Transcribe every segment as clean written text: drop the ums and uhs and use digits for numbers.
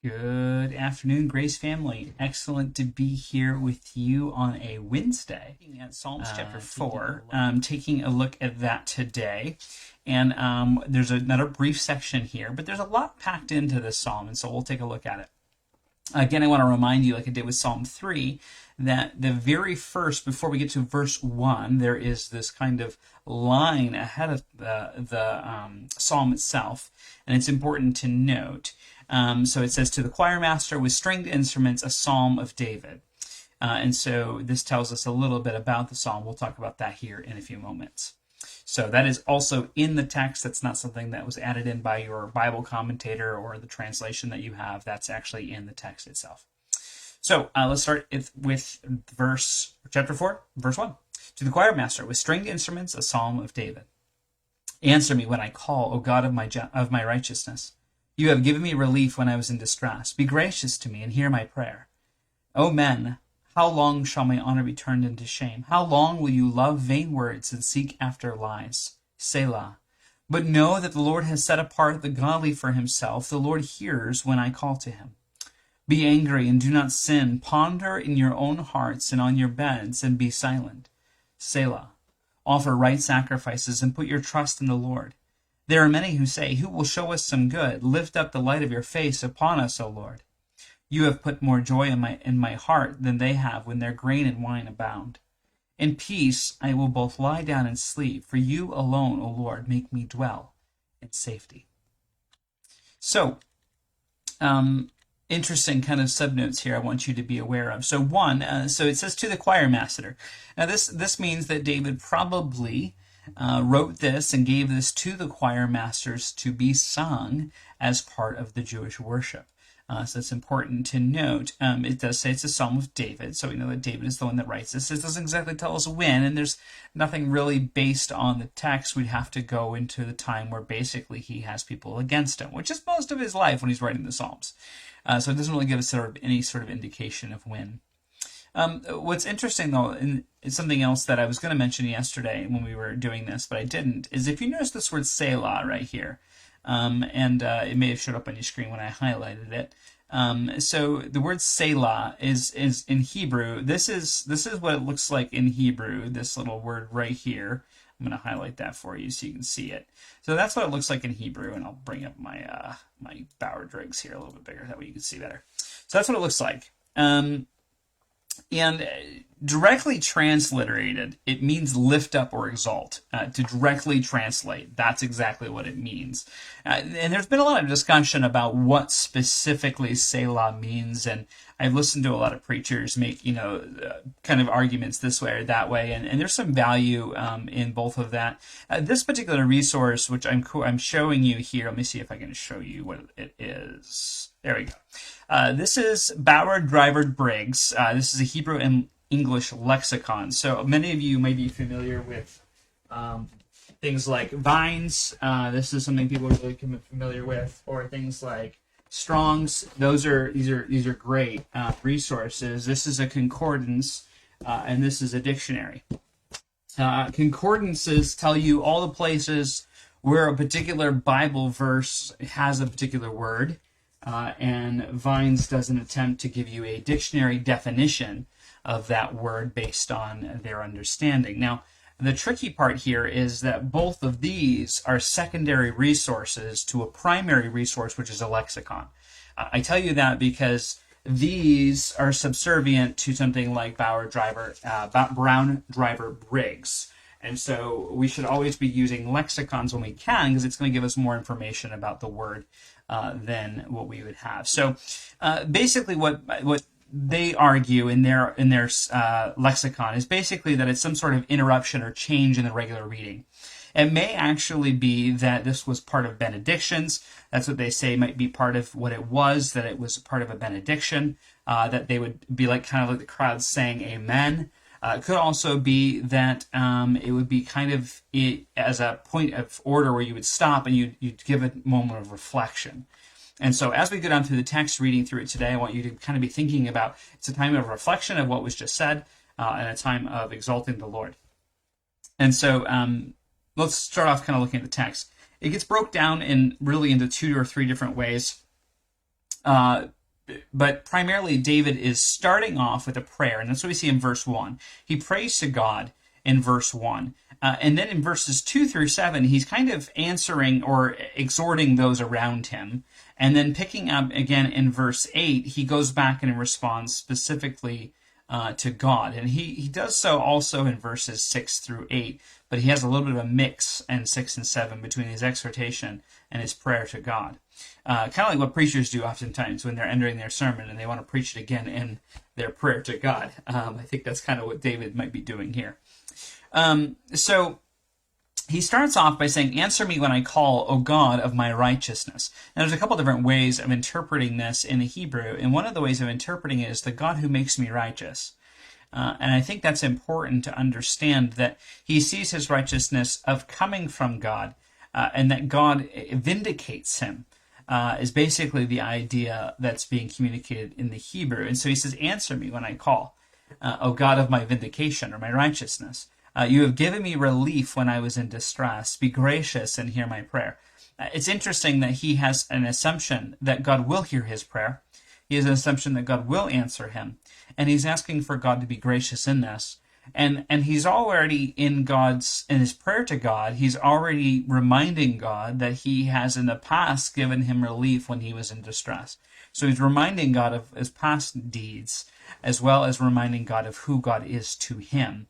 Good afternoon, Grace family. Excellent to be here with you on a Wednesday. At Psalms chapter 4, taking a look at that today. And there's another brief section here, but there's a lot packed into this psalm, and so we'll take a look at it. Again, I want to remind you, like I did with Psalm 3, that the very first, before we get to verse 1, there is this kind of line ahead of the psalm itself, and it's important to note. So it says, to the choir master with stringed instruments, a psalm of David. And so this tells us a little bit about the psalm. We'll talk about that here in a few moments. So that is also in the text. That's not something that was added in by your Bible commentator or the translation that you have. That's actually in the text itself. So let's start with chapter 4, verse 1. To the choir master with stringed instruments, a psalm of David. Answer me when I call, O God of my righteousness. You have given me relief when I was in distress. Be gracious to me and hear my prayer. O men, how long shall my honor be turned into shame? How long will you love vain words and seek after lies? Selah. But know that the Lord has set apart the godly for himself. The Lord hears when I call to him. Be angry and do not sin. Ponder in your own hearts and on your beds and be silent. Selah. Offer right sacrifices and put your trust in the Lord. There are many who say, who will show us some good? Lift up the light of your face upon us, O Lord. You have put more joy in my heart than they have when their grain and wine abound. In peace I will both lie down and sleep, for you alone, O Lord, make me dwell in safety. So, interesting kind of subnotes here I want you to be aware of. So one, so it says to the choir master. Now this means that David probably wrote this and gave this to the choir masters to be sung as part of the Jewish worship. So it's important to note. It does say it's a psalm of David, so we know that David is the one that writes this. It doesn't exactly tell us when, and there's nothing really based on the text. We'd have to go into the time where basically he has people against him, which is most of his life when he's writing the Psalms. So it doesn't really give us any sort of indication of when. What's interesting, though, and it's something else that I was going to mention yesterday when we were doing this, but I didn't, is if you notice this word Selah right here, and it may have showed up on your screen when I highlighted it. So the word Selah is in Hebrew. This is what it looks like in Hebrew, this little word right here. I'm going to highlight that for you so you can see it. So that's what it looks like in Hebrew, and I'll bring up my my Bauer Driggs here a little bit bigger, that way you can see better. So that's what it looks like. And directly transliterated, it means lift up or exalt. To directly translate, that's exactly what it means. And there's been a lot of discussion about what specifically Selah means, and I've listened to a lot of preachers make, kind of arguments this way or that way, and there's some value in both of that. This particular resource, which I'm showing you here, let me see if I can show you what it is. There we go. This is Bauer Driver Briggs. This is a Hebrew and English lexicon. So many of you may be familiar with things like Vines. This is something people are really familiar with, or things like Strong's. These are great resources. This is a concordance, and this is a dictionary. Concordances tell you all the places where a particular Bible verse has a particular word. And Vines does an attempt to give you a dictionary definition of that word based on their understanding. Now, the tricky part here is that both of these are secondary resources to a primary resource, which is a lexicon. I tell you that because these are subservient to something like Brown Driver Briggs. And so we should always be using lexicons when we can, because it's going to give us more information about the word than what we would have. So basically what they argue in their lexicon is basically that it's some sort of interruption or change in the regular reading. It may actually be that this was part of benedictions. That's what they say might be part of what it was, that it was part of a benediction, that they would be kind of like the crowd saying amen. It could also be that it would be kind of as a point of order where you would stop and you'd give a moment of reflection. And so as we go down through the text, reading through it today, I want you to kind of be thinking about it's a time of reflection of what was just said and a time of exalting the Lord. And so let's start off kind of looking at the text. It gets broke down into 2 or 3 different ways. but primarily David is starting off with a prayer, and that's what we see in verse 1. He prays to God in verse 1. And then in verses 2 through 7, he's kind of answering or exhorting those around him. And then picking up again in verse 8, he goes back and responds specifically to God. And he does so also in verses 6 through 8, but he has a little bit of a mix in 6 and 7 between his exhortation and his prayer to God. Kind of like what preachers do oftentimes when they're ending their sermon and they want to preach it again in their prayer to God. I think that's kind of what David might be doing here. So he starts off by saying, "Answer me when I call, O God of my righteousness." Now, there's a couple different ways of interpreting this in the Hebrew, and one of the ways of interpreting it is the God who makes me righteous. And I think that's important to understand, that he sees his righteousness of coming from God, and that God vindicates him, is basically the idea that's being communicated in the Hebrew. And so he says, "Answer me when I call, O God of my vindication," or my righteousness. "You have given me relief when I was in distress. Be gracious and hear my prayer." It's interesting that he has an assumption that God will hear his prayer. He has an assumption that God will answer him. And he's asking for God to be gracious in this. And he's already in his prayer to God, he's already reminding God that he has in the past given him relief when he was in distress. So he's reminding God of his past deeds, as well as reminding God of who God is to him.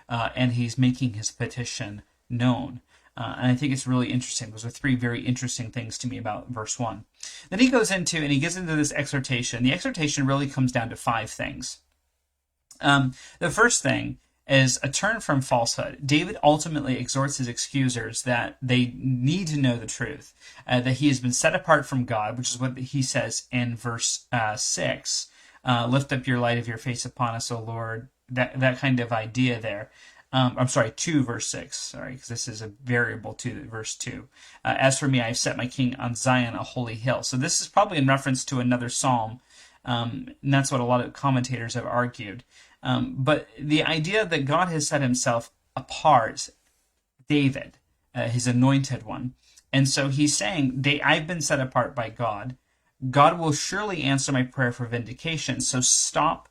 And he's making his petition known. And I think it's really interesting. Those are three very interesting things to me about verse 1. Then he gets into this exhortation. The exhortation really comes down to 5 things. The first thing is a turn from falsehood. David ultimately exhorts his accusers that they need to know the truth, that he has been set apart from God, which is what he says in verse 6. "Lift up your light of your face upon us, O Lord." That kind of idea there. 2 verse 6, because this is a variable to verse 2. "As for me, I have set my king on Zion, a holy hill." So this is probably in reference to another psalm, and that's what a lot of commentators have argued. But the idea that God has set himself apart, David, his anointed one. And so he's saying, I've been set apart by God. God will surely answer my prayer for vindication, so stop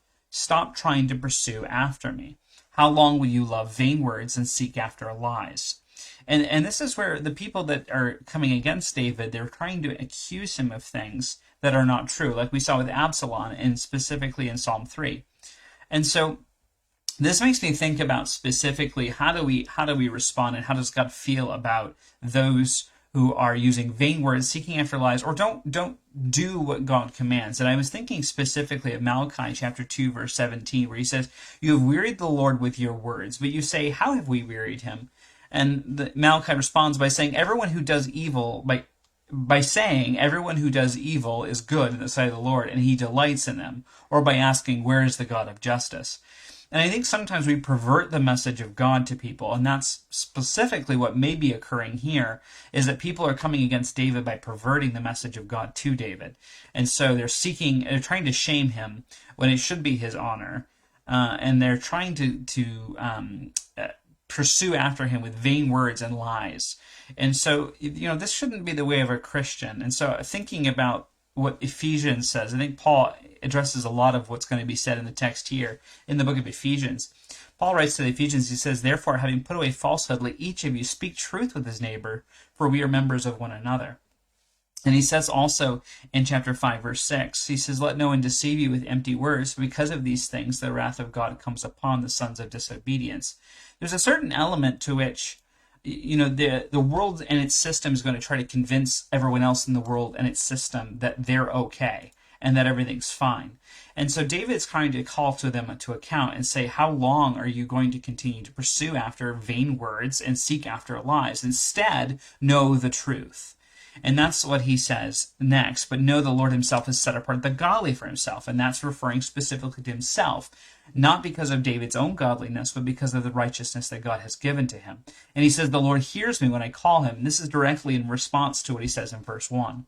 trying to pursue after me. How long will you love vain words and seek after lies? And this is where the people that are coming against David, they're trying to accuse him of things that are not true, like we saw with Absalom, and specifically in Psalm 3. And so this makes me think about specifically how do we respond, and how does God feel about those who are using vain words, seeking after lies, or don't do what God commands. And I was thinking specifically of Malachi chapter 2, verse 17, where he says, "You have wearied the Lord with your words, but you say, how have we wearied him?" And Malachi responds by saying, everyone who does evil is good in the sight of the Lord, and he delights in them, or by asking, where is the God of justice? And I think sometimes we pervert the message of God to people, and that's specifically what may be occurring here, is that people are coming against David by perverting the message of God to David. And so they're trying to shame him when it should be his honor, and they're trying to pursue after him with vain words and lies. And so, this shouldn't be the way of a Christian. And so thinking about what Ephesians says, I think Paul addresses a lot of what's going to be said in the text here in the book of Ephesians. Paul writes to the Ephesians, he says, "Therefore, having put away falsehood, let each of you speak truth with his neighbor, for we are members of one another." And he says also in chapter 5, verse 6, he says, "Let no one deceive you with empty words, for because of these things the wrath of God comes upon the sons of disobedience." There's a certain element to which the world and its system is going to try to convince everyone else in the world and its system that they're okay and that everything's fine. And so David's trying to call to them to account and say, how long are you going to continue to pursue after vain words and seek after lies? Instead, know the truth. And that's what he says next. "But know the Lord himself has set apart the godly for himself." And that's referring specifically to himself, not because of David's own godliness, but because of the righteousness that God has given to him. And he says, "The Lord hears me when I call him." And this is directly in response to what he says in verse 1.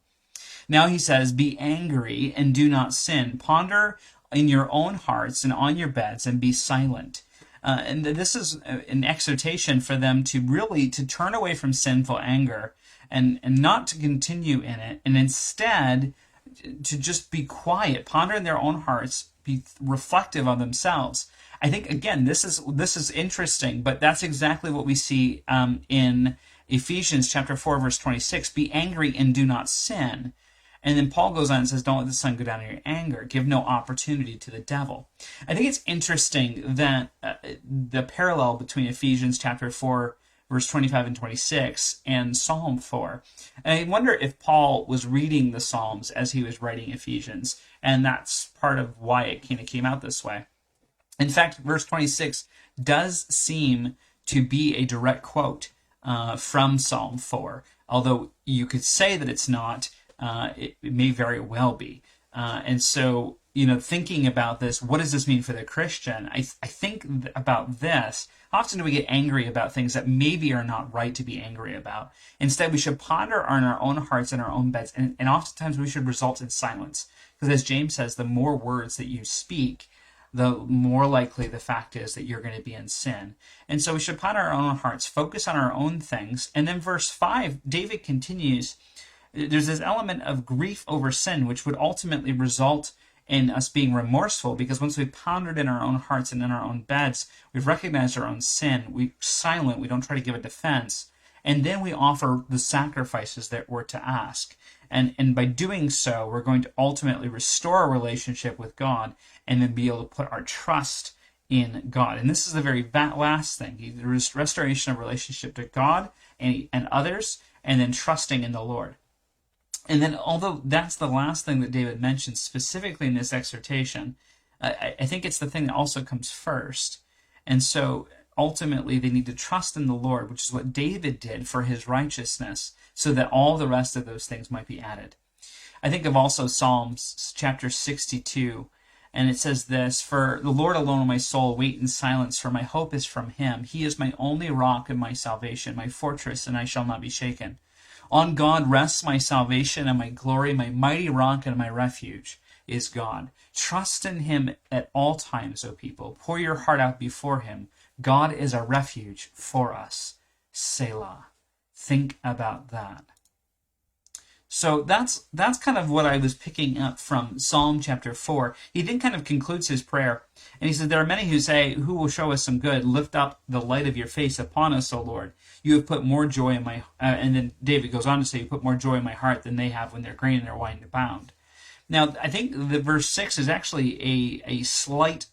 Now he says, "Be angry and do not sin. Ponder in your own hearts and on your beds and be silent." And this is an exhortation for them to turn away from sinful anger and not to continue in it, and instead to just be quiet, ponder in their own hearts, be reflective of themselves. I think, again, this is interesting, but that's exactly what we see in Ephesians chapter 4, verse 26. Be angry and do not sin. And then Paul goes on and says, don't let the sun go down in your anger. Give no opportunity to the devil. I think it's interesting that the parallel between Ephesians chapter 4, verse 25 and 26, and Psalm 4. And I wonder if Paul was reading the Psalms as he was writing Ephesians, and that's part of why it kind of came out this way. In fact, verse 26 does seem to be a direct quote from Psalm 4, although you could say that it's not. It may very well be. And so, thinking about this, what does this mean for the Christian? I think about this. How often do we get angry about things that maybe are not right to be angry about? Instead, we should ponder on our own hearts and our own beds, and oftentimes we should result in silence. Because as James says, the more words that you speak, the more likely the fact is that you're going to be in sin. And so we should ponder our own hearts, focus on our own things. And then verse 5, David continues, there's this element of grief over sin, which would ultimately result in us being remorseful, because once we've pondered in our own hearts and in our own beds, we've recognized our own sin, we're silent, we don't try to give a defense, and then we offer the sacrifices that we're to ask. And by doing so, we're going to ultimately restore our relationship with God and then be able to put our trust in God. And this is the very last thing, the restoration of relationship to God and others, and then trusting in the Lord. And then, although that's the last thing that David mentions specifically in this exhortation, I think it's the thing that also comes first. And so, ultimately, they need to trust in the Lord, which is what David did for his righteousness, so that all the rest of those things might be added. I think of also Psalms chapter 62, and it says this, for the Lord alone, my soul, wait in silence, for my hope is from him. He is my only rock and my salvation, my fortress, and I shall not be shaken. On God rests my salvation and my glory, my mighty rock and my refuge is God. Trust in him at all times, O people. Pour your heart out before him. God is a refuge for us. Selah. Think about that. So that's kind of what I was picking up from Psalm chapter 4. He then kind of concludes his prayer, and he says, there are many who say, who will show us some good? Lift up the light of your face upon us, O Lord. You have put more joy in my... and then David goes on to say, you put more joy in my heart than they have when their grain and their wine abound. Now, I think the verse 6 is actually a slight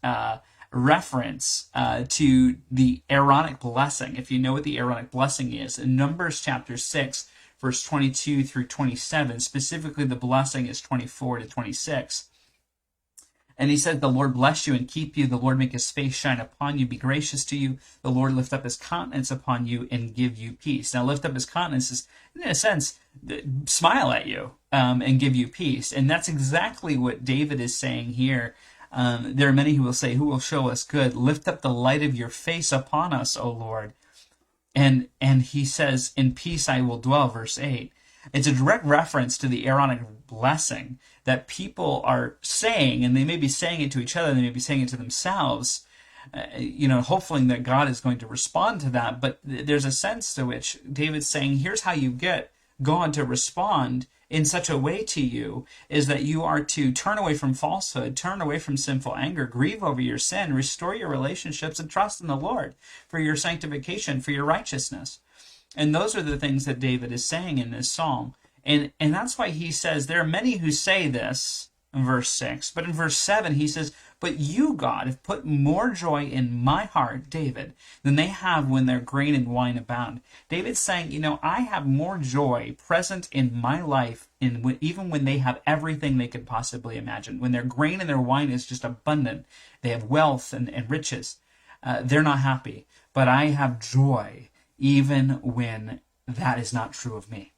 reference to the Aaronic blessing. If you know what the Aaronic blessing is, in Numbers chapter 6, verse 22 through 27, specifically the blessing is 24 to 26. And he said, the Lord bless you and keep you. The Lord make his face shine upon you, be gracious to you. The Lord lift up his countenance upon you and give you peace. Now, lift up his countenance is, in a sense, smile at you and give you peace. And that's exactly what David is saying here. There are many who will say, who will show us good? Lift up the light of your face upon us, O Lord. And he says, in peace I will dwell, verse 8. It's a direct reference to the Aaronic blessing that people are saying, and they may be saying it to each other, they may be saying it to themselves, hopefully that God is going to respond to that. But there's a sense to which David's saying, here's how you get God to respond in such a way to you, is that you are to turn away from falsehood, turn away from sinful anger, grieve over your sin, restore your relationships, and trust in the Lord for your sanctification, for your righteousness. And those are the things that David is saying in this psalm. And that's why he says, there are many who say this in verse 6, but in verse 7 he says, but you, God, have put more joy in my heart, David, than they have when their grain and wine abound. David's saying, I have more joy present in my life even when they have everything they could possibly imagine. When their grain and their wine is just abundant, they have wealth and riches. They're not happy, but I have joy even when that is not true of me.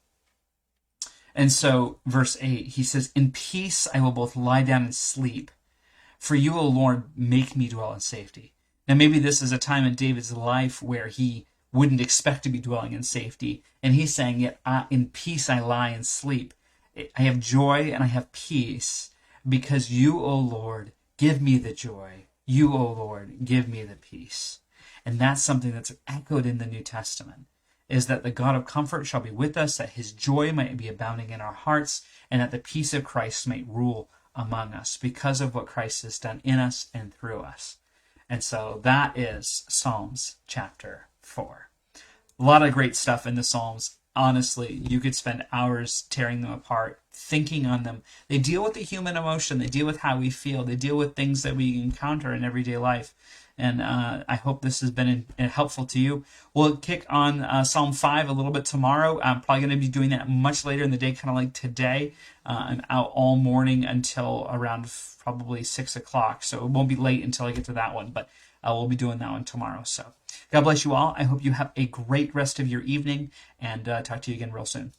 And so, verse 8, he says, in peace I will both lie down and sleep, for you, O Lord, make me dwell in safety. Now, maybe this is a time in David's life where he wouldn't expect to be dwelling in safety, and he's saying, yet in peace I lie and sleep. I have joy and I have peace, because you, O Lord, give me the joy. You, O Lord, give me the peace. And that's something that's echoed in the New Testament, is that the God of comfort shall be with us, that his joy might be abounding in our hearts, and that the peace of Christ might rule among us because of what Christ has done in us and through us. And so that is Psalms chapter 4. A lot of great stuff in the Psalms. Honestly, you could spend hours tearing them apart, thinking on them. They deal with the human emotion. They deal with how we feel. They deal with things that we encounter in everyday life. And I hope this has been helpful to you. We'll kick on Psalm 5 a little bit tomorrow. I'm probably going to be doing that much later in the day, kind of like today. I'm out all morning until around probably 6 o'clock. So it won't be late until I get to that one. But we'll be doing that one tomorrow. So God bless you all. I hope you have a great rest of your evening. And talk to you again real soon.